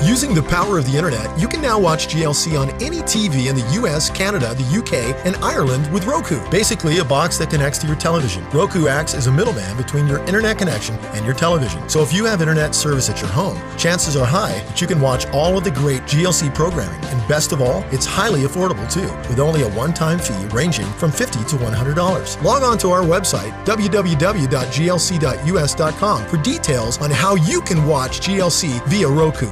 Using the power of the internet, you can now watch GLC on any TV in the US, Canada, the UK, and Ireland with Roku. Basically, a box that connects to your television. Roku acts as a middleman between your internet connection and your television. So if you have internet service at your home, chances are high that you can watch all of the great GLC programming. And best of all, it's highly affordable too, with only a one-time fee ranging from $50 to $100. Log on to our website, www.glc.us.com, for details on how you can watch GLC via Roku.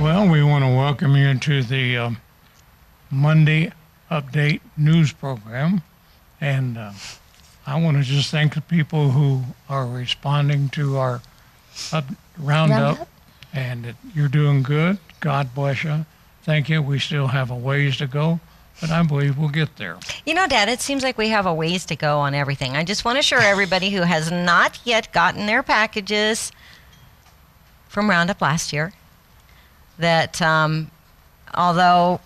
Well, we want to welcome you to the Monday Update News Program. And I want to just thank the people who are responding to our roundup. And that you're doing good. God bless you. Thank you. We still have a ways to go, but I believe we'll get there. You know, Dad, it seems like we have a ways to go on everything. I just want to assure everybody who has not yet gotten their packages from Roundup last year that although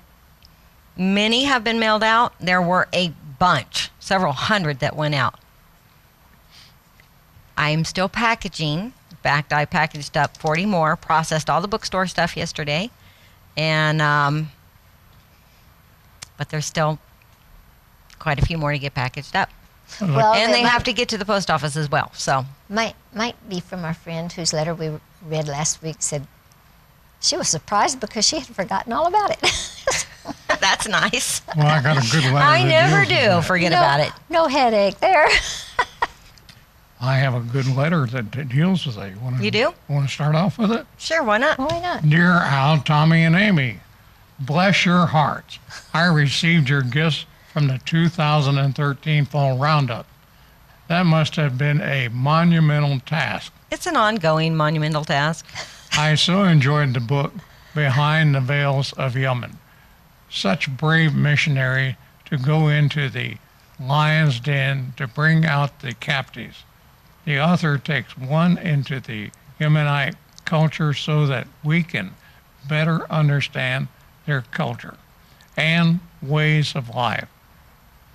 many have been mailed out, there were a bunch, several hundred that went out. I am still packaging. In fact, I packaged up 40 more, processed all the bookstore stuff yesterday, and but there's still quite a few more to get packaged up. Well, and they have to get to the post office as well. So might be from our friend whose letter we read last week. Said she was surprised because she had forgotten all about it. that's nice. Well, I got a good letter. I that never deals with that. do forget about it. No headache there. I have a good letter that deals with it. You do? Want to start off with it? Sure, why not? Why not? Dear Al, Tommy, and Amy, bless your hearts. I received your gifts from the 2013 Fall Roundup. That must have been a monumental task. It's an ongoing monumental task. I so enjoyed the book, Behind the Veils of Yemen. Such brave missionary to go into the lion's den to bring out the captives. The author takes one into the Yemenite culture so that we can better understand their culture and ways of life.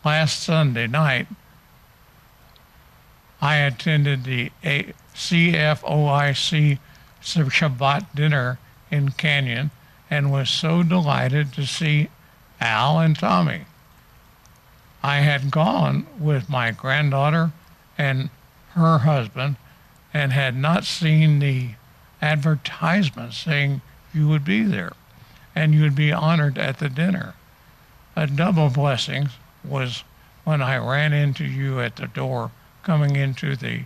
Last Sunday night, I attended the CFOIC Shabbat dinner in Canyon and was so delighted to see Al and Tommy. I had gone with my granddaughter and her husband and had not seen the advertisement saying you would be there and you would be honored at the dinner. A double blessing was when I ran into you at the door coming into the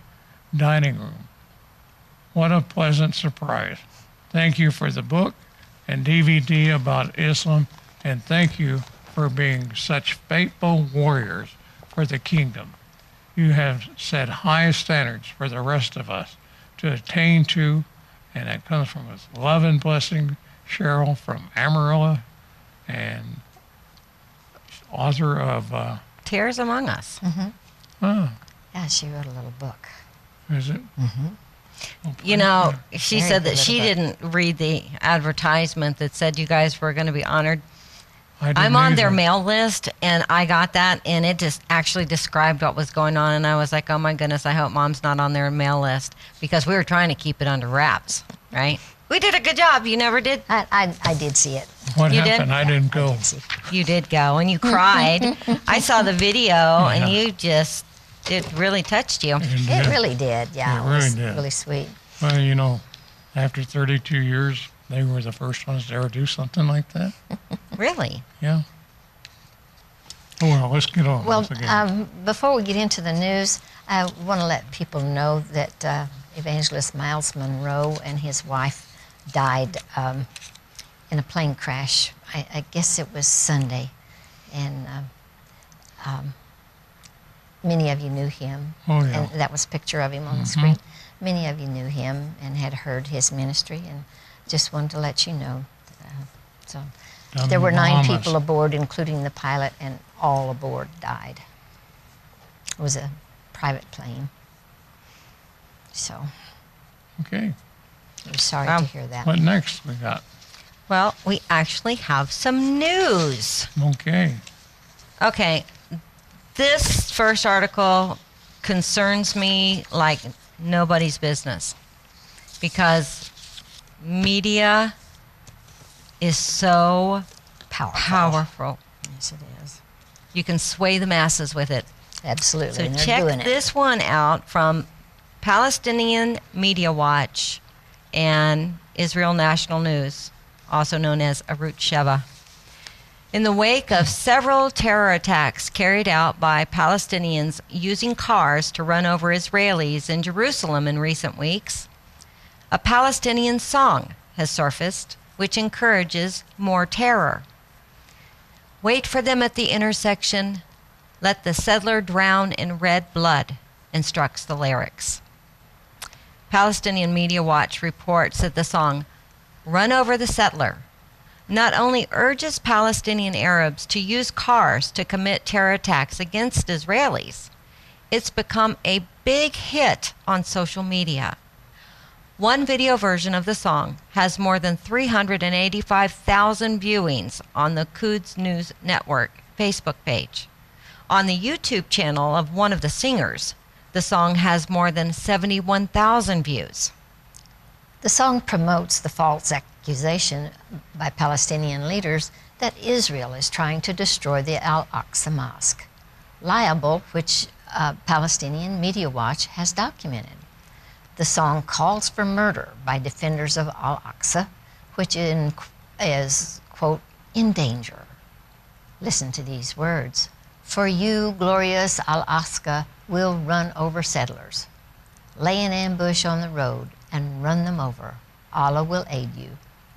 dining room. What a pleasant surprise. Thank you for the book and DVD about Islam, and thank you for being such faithful warriors for the kingdom. You have set high standards for the rest of us to attain to, and it comes from with love and blessing, Cheryl from Amarillo, and author of... Tears Among Us. Mm-hmm. Oh, Yeah, she wrote a little book. is it? Mm-hmm. You know, she Very said that good she little didn't read the advertisement that said you guys were going to be honored. I didn't I'm on their either. mail list, and I got that, and it just actually described what was going on, and I was like, oh my goodness, I hope Mom's not on their mail list, because we were trying to keep it under wraps, right? We did a good job. You never did? I did see it. What You did? happened? I didn't go. I did see it. You did go, and you cried. I saw the video, and you just, it really touched you. It really did. Yeah, It it was really did. really sweet. Well, you know, after 32 years, they were the first ones to ever do something like that. Really? Yeah. Oh, well, let's get on. Well, once again. before we get into the news, I want to let people know that Evangelist Miles Monroe and his wife died in a plane crash. I guess it was Sunday, and many of you knew him. Oh, yeah. And that was a picture of him on the screen. Many of you knew him and had heard his ministry, and just wanted to let you know. So Down there in were the 9 Bahamas. people aboard, including the pilot, and all aboard died. It was a private plane. So Okay. I'm sorry to hear that. What next we got? Well, we actually have some news. Okay. Okay, this first article concerns me like nobody's business because media is so powerful. Yes, it is. You can sway the masses with it. Absolutely. So and they're check doing it. this one out from Palestinian Media Watch and Israel National News, also known as Arut Sheva. In the wake of several terror attacks carried out by Palestinians using cars to run over Israelis in Jerusalem in recent weeks, a Palestinian song has surfaced which encourages more terror. Wait for them at the intersection. Let the settler drown in red blood, instructs the lyrics. Palestinian Media Watch reports that the song Run Over the Settler not only urges Palestinian Arabs to use cars to commit terror attacks against Israelis, it's become a big hit on social media. One video version of the song has more than 385,000 viewings on the Quds News Network Facebook page. On the YouTube channel of one of the singers, the song has more than 71,000 views. The song promotes the false accusation by Palestinian leaders that Israel is trying to destroy the Al-Aqsa Mosque, liable which Palestinian Media Watch has documented. The song calls for murder by defenders of Al-Aqsa, which is, quote, in danger. Listen to these words. For you, glorious Al-Aqsa, will run over settlers. Lay an ambush on the road and run them over. Allah will aid you.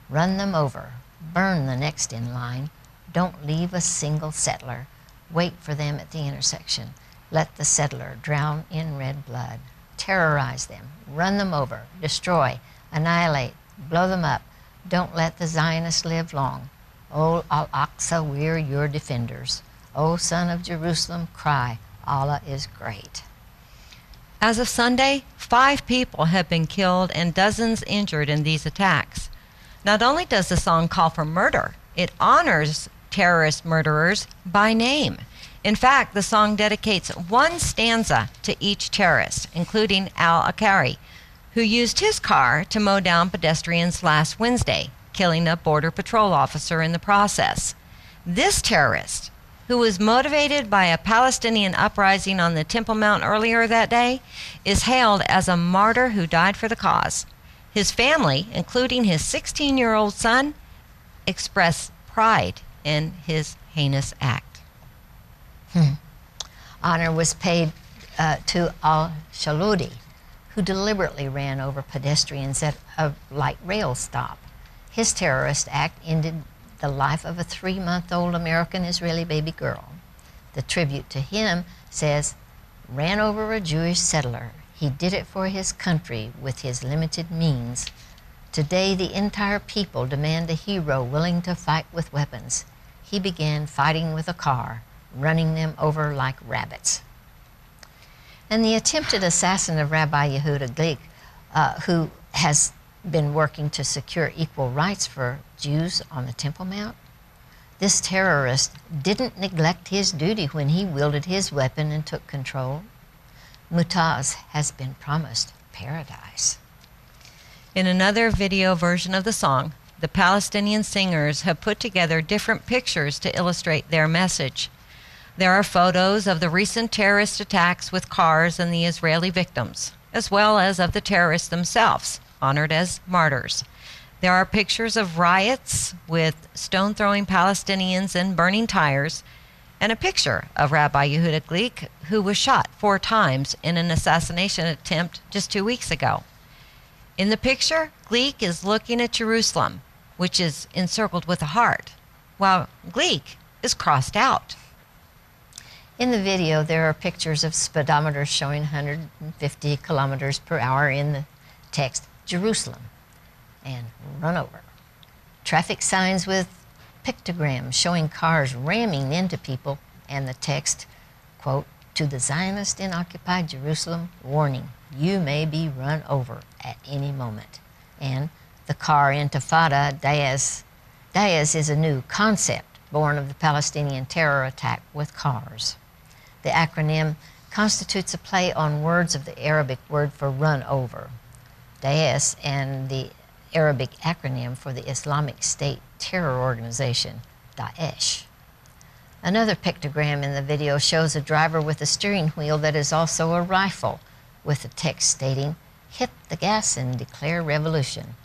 Run them over. Burn the next in line. Don't leave a single settler. Wait for them at the intersection. Let the settler drown in red blood. Terrorize them. Run them over. Destroy. Annihilate. Blow them up. Don't let the Zionists live long. O Al-Aqsa, we're your defenders. O son of Jerusalem, cry. Allah is great. As of Sunday, 5 people have been killed and dozens injured in these attacks. Not only does the song call for murder, it honors terrorist murderers by name. In fact, the song dedicates one stanza to each terrorist, including al-Akari, who used his car to mow down pedestrians last Wednesday, killing a Border Patrol officer in the process. This terrorist, who was motivated by a Palestinian uprising on the Temple Mount earlier that day, is hailed as a martyr who died for the cause. His family, including his 16-year-old son, express pride in his heinous act. Honor was paid to al-Shaludi, who deliberately ran over pedestrians at a light rail stop. His terrorist act ended the life of a 3-month-old American-Israeli baby girl. The tribute to him says, ran over a Jewish settler. He did it for his country with his limited means. Today, the entire people demand a hero willing to fight with weapons. He began fighting with a car, running them over like rabbits. And the attempted assassin of Rabbi Yehuda Glick, who has been working to secure equal rights for Jews on the Temple Mount, this terrorist didn't neglect his duty when he wielded his weapon and took control. Mutaz has been promised paradise. In another video version of the song, the Palestinian singers have put together different pictures to illustrate their message. There are photos of the recent terrorist attacks with cars and the Israeli victims, as well as of the terrorists themselves, honored as martyrs. There are pictures of riots with stone-throwing Palestinians and burning tires, and a picture of Rabbi Yehuda Glick, who was shot 4 times in an assassination attempt just 2 weeks ago. In the picture, Glick is looking at Jerusalem, which is encircled with a heart, while Glick is crossed out. In the video, there are pictures of speedometers showing 150 kilometers per hour in the text, Jerusalem, and run over. Traffic signs with pictograms showing cars ramming into people, and the text, quote, To the Zionists in occupied Jerusalem, warning, you may be run over at any moment. And the car intifada, Daesh is a new concept born of the Palestinian terror attack with cars. The acronym constitutes a play on words of the Arabic word for run over, Daesh, and the Arabic acronym for the Islamic State terror organization, Daesh. Another pictogram in the video shows a driver with a steering wheel that is also a rifle, with the text stating, hit the gas and declare revolution.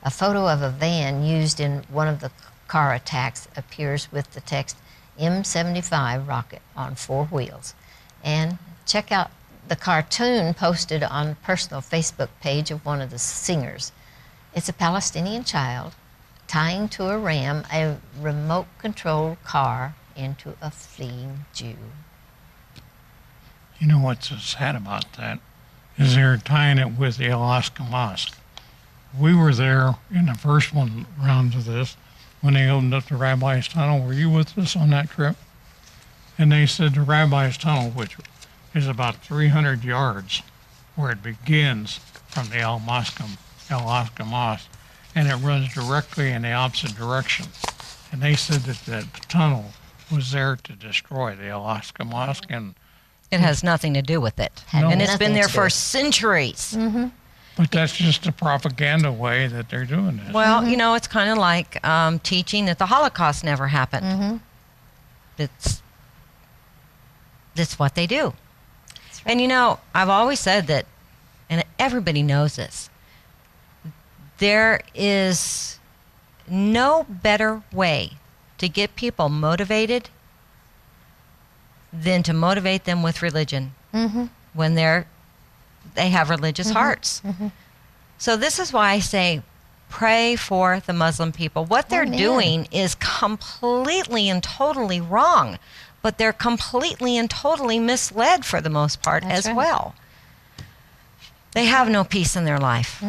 A photo of a van used in one of the car attacks appears with the text M75 rocket on 4 wheels. And check out the cartoon posted on the personal Facebook page of one of the singers. It's a Palestinian child tying to a ram a remote-controlled car into a fleeing Jew. You know what's so sad about that is they're tying it with the Alaska Mosque. We were there in the first one round of this when they opened up the Rabbi's Tunnel. Were you with us on that trip? And they said the Rabbi's Tunnel, which is about 300 yards where it begins from the Alaska Mosque, and it runs directly in the opposite direction. And they said that the tunnel was there to destroy the Alaska Mosque, and It has nothing to do with it. No. And it's been Nothing there to do for with it. centuries. but that's just a propaganda way that they're doing this. Well, you know, it's kind of like teaching that the Holocaust never happened. That's what they do. And you know, I've always said that, and everybody knows this, there is no better way to get people motivated than to motivate them with religion when they have religious hearts. So this is why I say pray for the Muslim people. What they're Amen. doing is completely and totally wrong, but they're completely and totally misled for the most part That's as right. well. They have no peace in their life.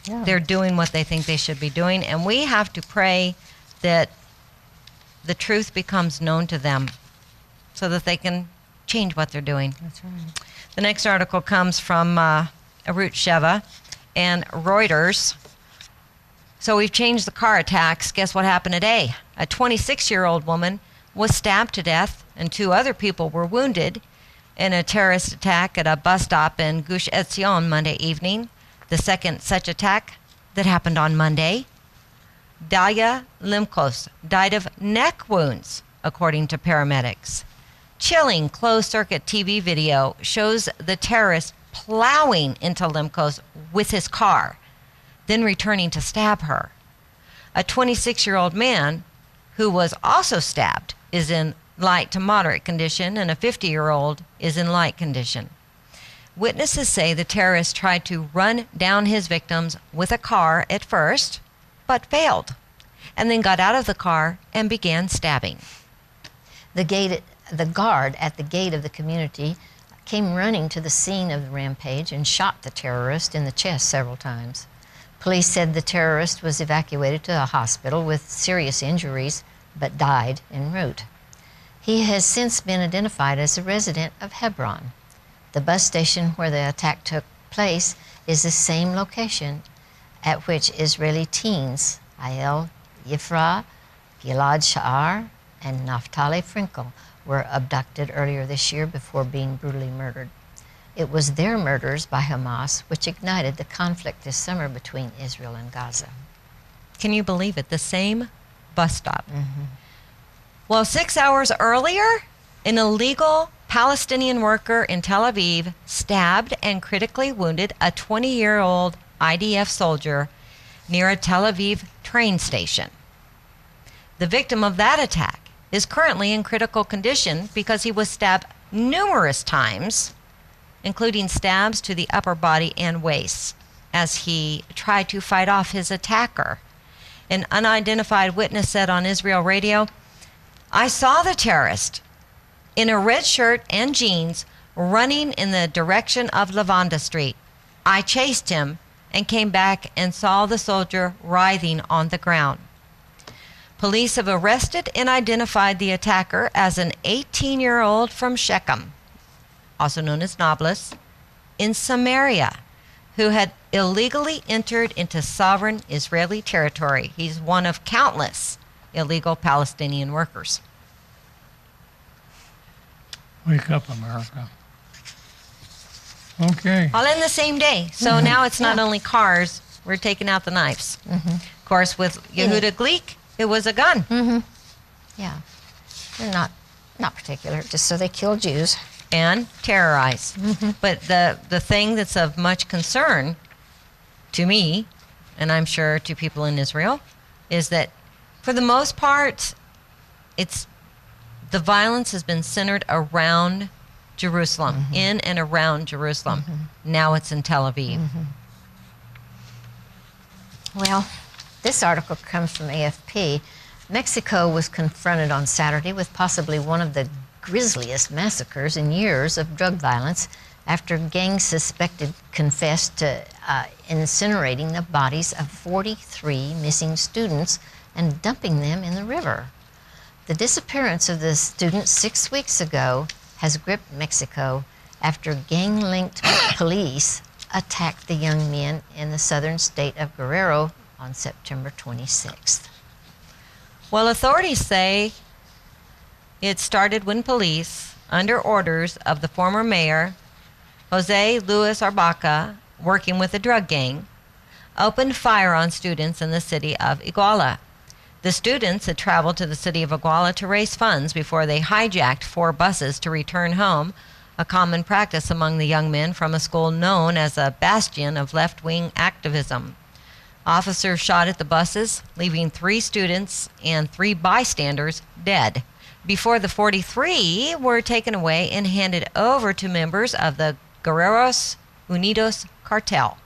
No. They're doing what they think they should be doing, and we have to pray that the truth becomes known to them so that they can change what they're doing. That's right. The next article comes from Arut Sheva and Reuters. So we've changed the car attacks. Guess what happened today? A 26-year-old woman was stabbed to death, and 2 other people were wounded in a terrorist attack at a bus stop in Gush Etzion Monday evening. The second such attack that happened on Monday. Dalia Limkos died of neck wounds, according to paramedics. Chilling closed-circuit TV video shows the terrorist plowing into Limkos with his car, then returning to stab her. A 26-year-old man who was also stabbed is in light to moderate condition, and a 50-year-old is in light condition. Witnesses say the terrorist tried to run down his victims with a car at first, but failed, and then got out of the car and began stabbing. The guard at the gate of the community came running to the scene of the rampage and shot the terrorist in the chest several times. Police said the terrorist was evacuated to a hospital with serious injuries, but died en route. He has since been identified as a resident of Hebron. The bus station where the attack took place is the same location at which Israeli teens Ayel Yifra, Gilad Sha'ar, and Naftali Frankel were abducted earlier this year before being brutally murdered. It was their murders by Hamas which ignited the conflict this summer between Israel and Gaza. Can you believe it? The same bus stop. Well, 6 hours earlier, an illegal Palestinian worker in Tel Aviv stabbed and critically wounded a 20-year-old IDF soldier near a Tel Aviv train station. The victim of that attack is currently in critical condition because he was stabbed numerous times, including stabs to the upper body and waist, as he tried to fight off his attacker. An unidentified witness said on Israel radio, "I saw the terrorist in a red shirt and jeans running in the direction of Lavanda Street. I chased him and came back and saw the soldier writhing on the ground." Police have arrested and identified the attacker as an 18-year-old from Shechem, also known as Nablus, in Samaria, who had illegally entered into sovereign Israeli territory. He's one of countless illegal Palestinian workers. Wake up, America. Okay. All in the same day. So now it's not only cars, we're taking out the knives. Of course, with Yehuda Glick, it was a gun. Yeah. They're not particular, just so they kill Jews. And terrorize. But the thing that's of much concern to me, and I'm sure to people in Israel, is that for the most part, the violence has been centered around Jerusalem, in and around Jerusalem. Now it's in Tel Aviv. Well, this article comes from AFP. Mexico was confronted on Saturday with possibly one of the grisliest massacres in years of drug violence after gangs suspected confessed to incinerating the bodies of 43 missing students and dumping them in the river. The disappearance of the students 6 weeks ago has gripped Mexico after gang-linked police attacked the young men in the southern state of Guerrero on September 26th. Well, authorities say it started when police, under orders of the former mayor, Jose Luis Arbaca, working with a drug gang, opened fire on students in the city of Iguala. The students had traveled to the city of Iguala to raise funds before they hijacked 4 buses to return home, a common practice among the young men from a school known as a bastion of left-wing activism. Officers shot at the buses, leaving 3 students and 3 bystanders dead, before the 43 were taken away and handed over to members of the Guerreros Unidos cartel.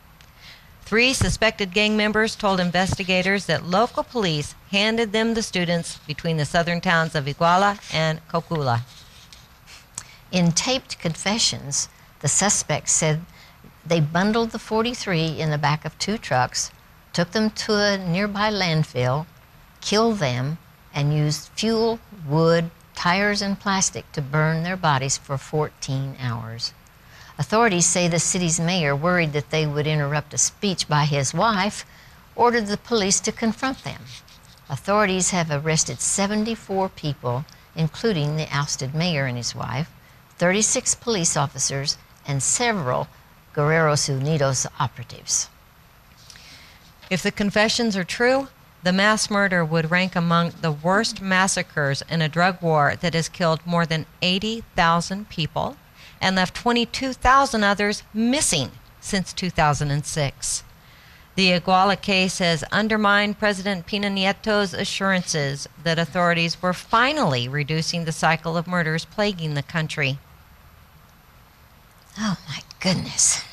3 suspected gang members told investigators that local police handed them the students between the southern towns of Iguala and Cocula. In taped confessions, the suspects said they bundled the 43 in the back of 2 trucks, took them to a nearby landfill, killed them, and used fuel, wood, tires, and plastic to burn their bodies for 14 hours. Authorities say the city's mayor, worried that they would interrupt a speech by his wife, ordered the police to confront them. Authorities have arrested 74 people, including the ousted mayor and his wife, 36 police officers, and several Guerreros Unidos operatives. If the confessions are true, the mass murder would rank among the worst massacres in a drug war that has killed more than 80,000 people and left 22,000 others missing since 2006. The Iguala case has undermined President Pena Nieto's assurances that authorities were finally reducing the cycle of murders plaguing the country. Oh, my goodness.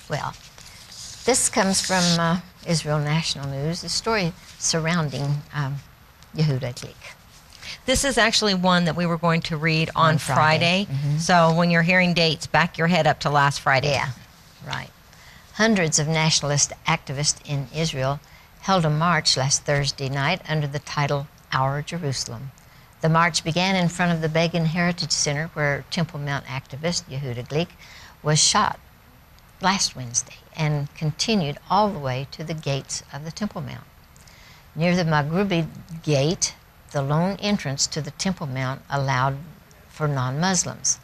Well, this comes from Israel National News, the story surrounding Yehuda Glick. This is actually one that we were going to read on Friday. So when you're hearing dates, back your head up to last Friday. Yeah, right. Hundreds of nationalist activists in Israel held a march last Thursday night under the title Our Jerusalem. The march began in front of the Begin Heritage Center, where Temple Mount activist Yehuda Glick was shot last Wednesday, and continued all the way to the gates of the Temple Mount. Near the Maghribi Gate, the lone entrance to the Temple Mount allowed for non-Muslims.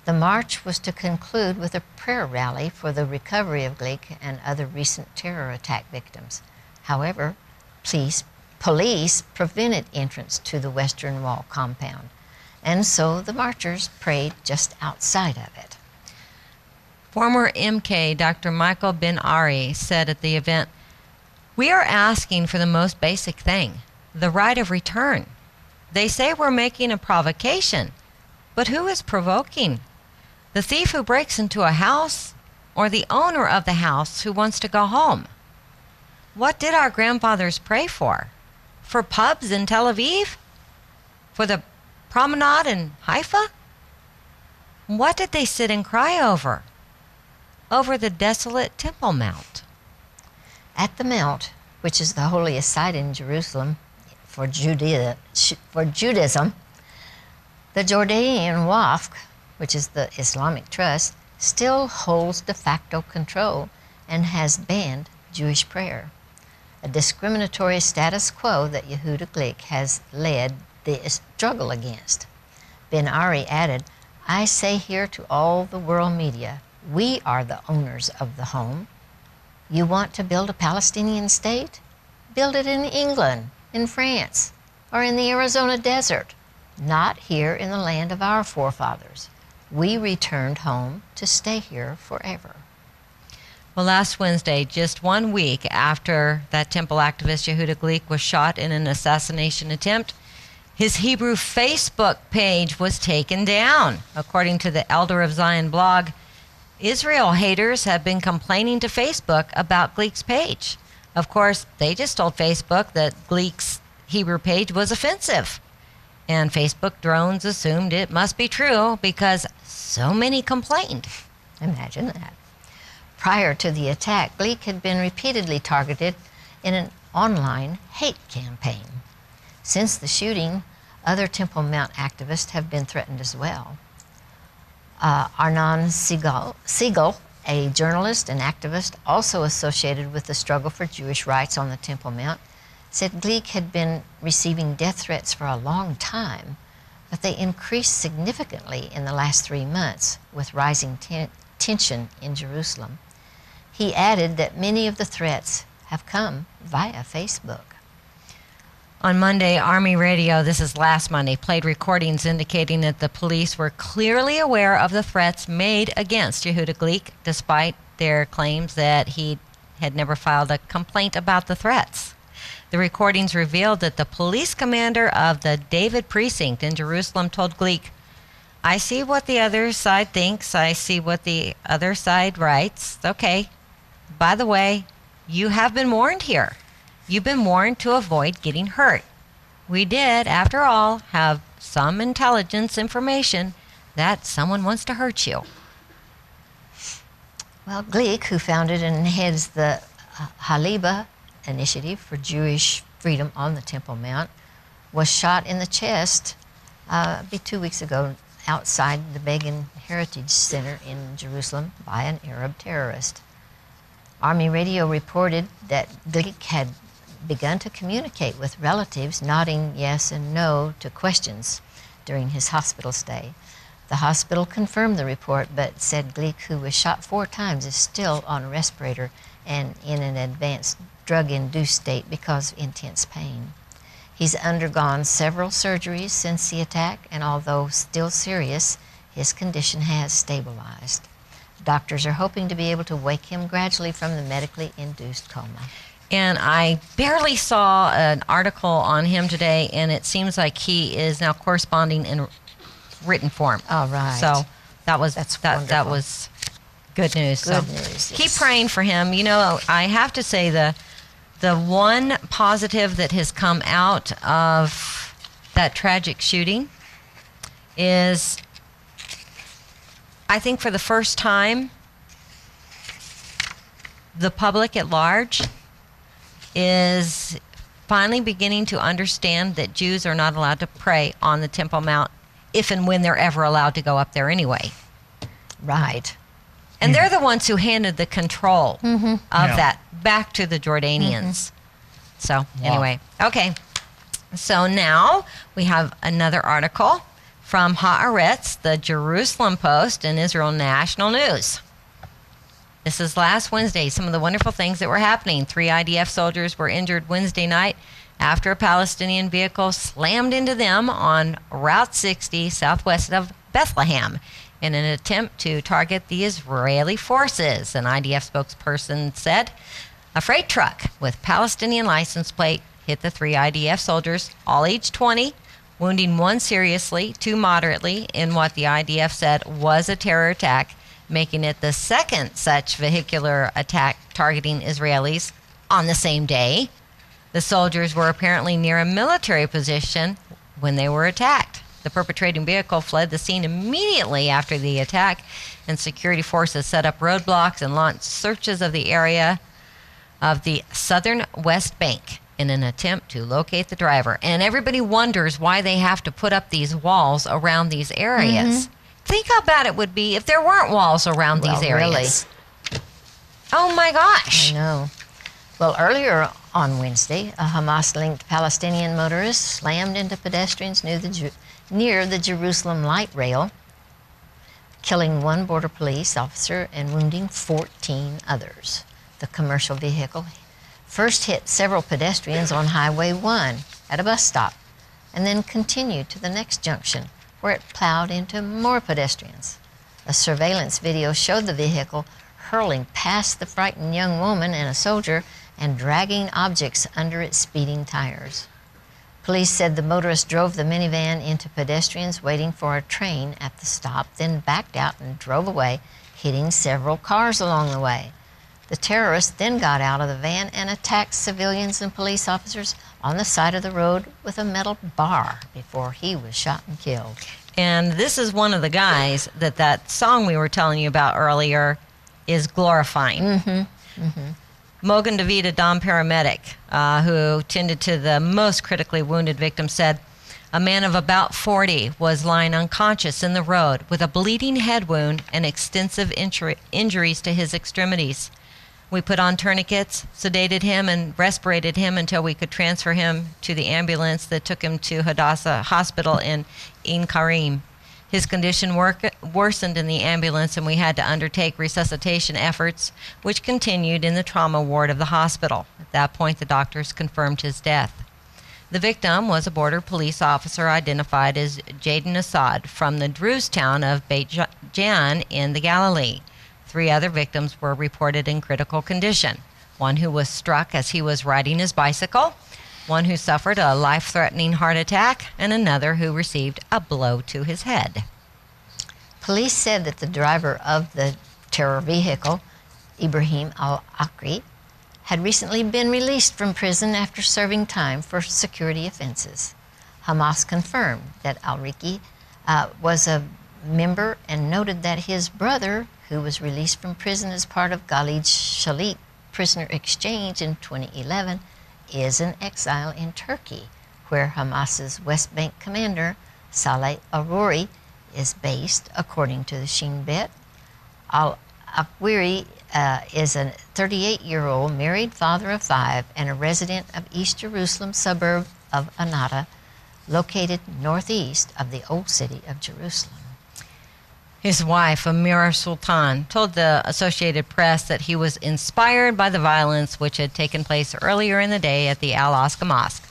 The march was to conclude with a prayer rally for the recovery of Glick and other recent terror attack victims. However, police prevented entrance to the Western Wall compound, and so the marchers prayed just outside of it. Former MK Dr. Michael Ben-Ari said at the event, "We are asking for the most basic thing, the right of return. They say we're making a provocation, but who is provoking? The thief who breaks into a house or the owner of the house who wants to go home? What did our grandfathers pray for? For pubs in Tel Aviv? For the promenade in Haifa? What did they sit and cry over? Over the desolate Temple Mount." At the Mount, which is the holiest site in Jerusalem, for Judaism, the Jordanian Waqf, which is the Islamic Trust, still holds de facto control and has banned Jewish prayer, a discriminatory status quo that Yehuda Glick has led the struggle against. Ben Ari added, "I say here to all the world media, we are the owners of the home. You want to build a Palestinian state? Build it in England, in France, or in the Arizona desert, not here in the land of our forefathers. We returned home to stay here forever." Well, last Wednesday, just 1 week after that temple activist Yehuda Glick was shot in an assassination attempt, his Hebrew Facebook page was taken down. According to the Elder of Zion blog, Israel haters have been complaining to Facebook about Glick's page. Of course, they just told Facebook that Glick's Hebrew page was offensive. And Facebook drones assumed it must be true because so many complained. Imagine that. Prior to the attack, Glick had been repeatedly targeted in an online hate campaign. Since the shooting, other Temple Mount activists have been threatened as well. Arnon Siegel, a journalist and activist also associated with the struggle for Jewish rights on the Temple Mount, said Glick had been receiving death threats for a long time, but they increased significantly in the last 3 months with rising tension in Jerusalem. He added that many of the threats have come via Facebook. On Monday, Army Radio, this is last Monday, played recordings indicating that the police were clearly aware of the threats made against Yehuda Glick, despite their claims that he had never filed a complaint about the threats. The recordings revealed that the police commander of the David precinct in Jerusalem told Glick, "I see what the other side thinks. I see what the other side writes. Okay. By the way, you have been warned here. You've been warned to avoid getting hurt. We did, after all, have some intelligence information that someone wants to hurt you." Well, Glick, who founded and heads the Haliba Initiative for Jewish Freedom on the Temple Mount, was shot in the chest 2 weeks ago outside the Begin Heritage Center in Jerusalem by an Arab terrorist. Army Radio reported that Glick had begun to communicate with relatives, nodding yes and no to questions during his hospital stay. The hospital confirmed the report, but said Glick, who was shot 4 times, is still on a respirator and in an advanced drug-induced state because of intense pain. He's undergone several surgeries since the attack, and although still serious, his condition has stabilized. Doctors are hoping to be able to wake him gradually from the medically induced coma. And I barely saw an article on him today, and it seems like he is now corresponding in written form. All right. So that was wonderful. was good news. Good so news, yes. Keep praying for him. You know, I have to say the one positive that has come out of that tragic shooting is, I think for the first time, the public at large is finally beginning to understand that Jews are not allowed to pray on the Temple Mount if and when they're ever allowed to go up there anyway. Right. And they're the ones who handed the control of that back to the Jordanians. So anyway, okay. So now we have another article from Haaretz, the Jerusalem Post, and Israel National News. This is last Wednesday, some of the wonderful things that were happening. 3 IDF soldiers were injured Wednesday night after a Palestinian vehicle slammed into them on Route 60 southwest of Bethlehem in an attempt to target the Israeli forces. An IDF spokesperson said a freight truck with Palestinian license plate hit the 3 IDF soldiers, all aged 20, wounding 1 seriously, 2 moderately, in what the IDF said was a terror attack, making it the second such vehicular attack targeting Israelis on the same day. The soldiers were apparently near a military position when they were attacked. The perpetrating vehicle fled the scene immediately after the attack, and security forces set up roadblocks and launched searches of the area of the southern West Bank. in an attempt to locate the driver. And everybody wonders why they have to put up these walls around these areas. Think how bad it would be if there weren't walls around these areas. Really? Oh my gosh. I know. Well, earlier on Wednesday, a Hamas-linked Palestinian motorist slammed into pedestrians near the Jerusalem light rail, killing one border police officer and wounding 14 others. The commercial vehicle first hit several pedestrians on Highway 1 at a bus stop, and then continued to the next junction, where it plowed into more pedestrians. A surveillance video showed the vehicle hurling past the frightened young woman and a soldier and dragging objects under its speeding tires. Police said the motorist drove the minivan into pedestrians waiting for a train at the stop, then backed out and drove away, hitting several cars along the way. The terrorist then got out of the van and attacked civilians and police officers on the side of the road with a metal bar before he was shot and killed. And this is one of the guys that song we were telling you about earlier is glorifying. Mogan David, a Dom paramedic who tended to the most critically wounded victim, said, a man of about 40 was lying unconscious in the road with a bleeding head wound and extensive injuries to his extremities. We put on tourniquets, sedated him, and respirated him until we could transfer him to the ambulance that took him to Hadassah Hospital in Ein Karim. His condition worsened in the ambulance, and we had to undertake resuscitation efforts, which continued in the trauma ward of the hospital. At that point, the doctors confirmed his death. The victim was a border police officer identified as Jaden Assad from the Druze town of Beit Jan in the Galilee. 3 other victims were reported in critical condition. One who was struck as he was riding his bicycle, one who suffered a life-threatening heart attack, and another who received a blow to his head. Police said that the driver of the terror vehicle, Ibrahim al-Akri, had recently been released from prison after serving time for security offenses. Hamas confirmed that al-Riki was a member and noted that his brother, who was released from prison as part of Khalid Shalit prisoner exchange in 2011, is in exile in Turkey, where Hamas's West Bank commander, Saleh Arouri, is based, according to the Shin Bet. Al-Akwiri is a 38-year-old married father of 5 and a resident of East Jerusalem suburb of Anata, located northeast of the Old City of Jerusalem. His wife, Amira Sultan, told the Associated Press that he was inspired by the violence which had taken place earlier in the day at the Al-Aqsa Mosque.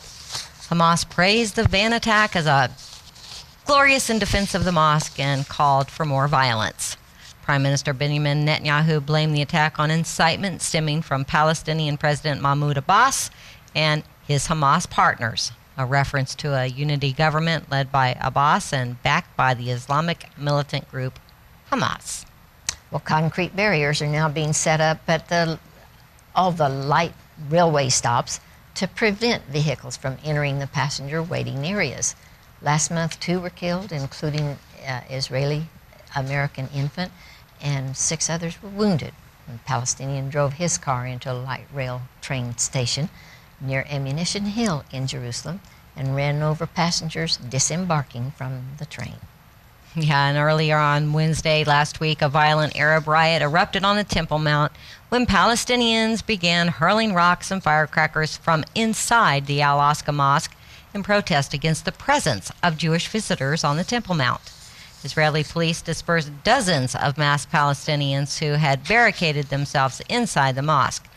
Hamas praised the van attack as a glorious in defense of the mosque and called for more violence. Prime Minister Benjamin Netanyahu blamed the attack on incitement stemming from Palestinian President Mahmoud Abbas and his Hamas partners, a reference to a unity government led by Abbas and backed by the Islamic militant group Hamas. Well, concrete barriers are now being set up at all the light railway stops to prevent vehicles from entering the passenger waiting areas. Last month, 2 were killed, including Israeli-American infant, and 6 others were wounded when a Palestinian drove his car into a light rail train station near Ammunition Hill in Jerusalem and ran over passengers disembarking from the train. Yeah, and earlier on Wednesday last week, a violent Arab riot erupted on the Temple Mount when Palestinians began hurling rocks and firecrackers from inside the Al-Aqsa Mosque in protest against the presence of Jewish visitors on the Temple Mount. Israeli police dispersed dozens of masked Palestinians who had barricaded themselves inside the mosque.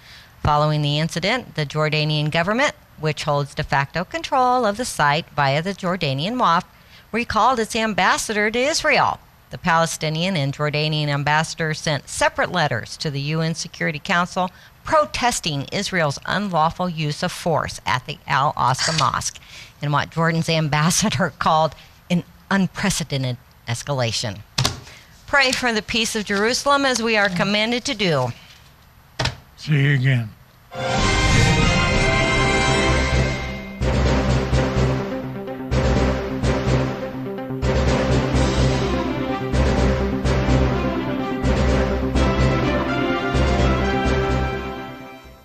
Following the incident, the Jordanian government, which holds de facto control of the site via the Jordanian Waqf, recalled its ambassador to Israel. The Palestinian and Jordanian ambassadors sent separate letters to the UN Security Council protesting Israel's unlawful use of force at the Al-Aqsa Mosque in what Jordan's ambassador called an unprecedented escalation. Pray for the peace of Jerusalem as we are commanded to do. See you again.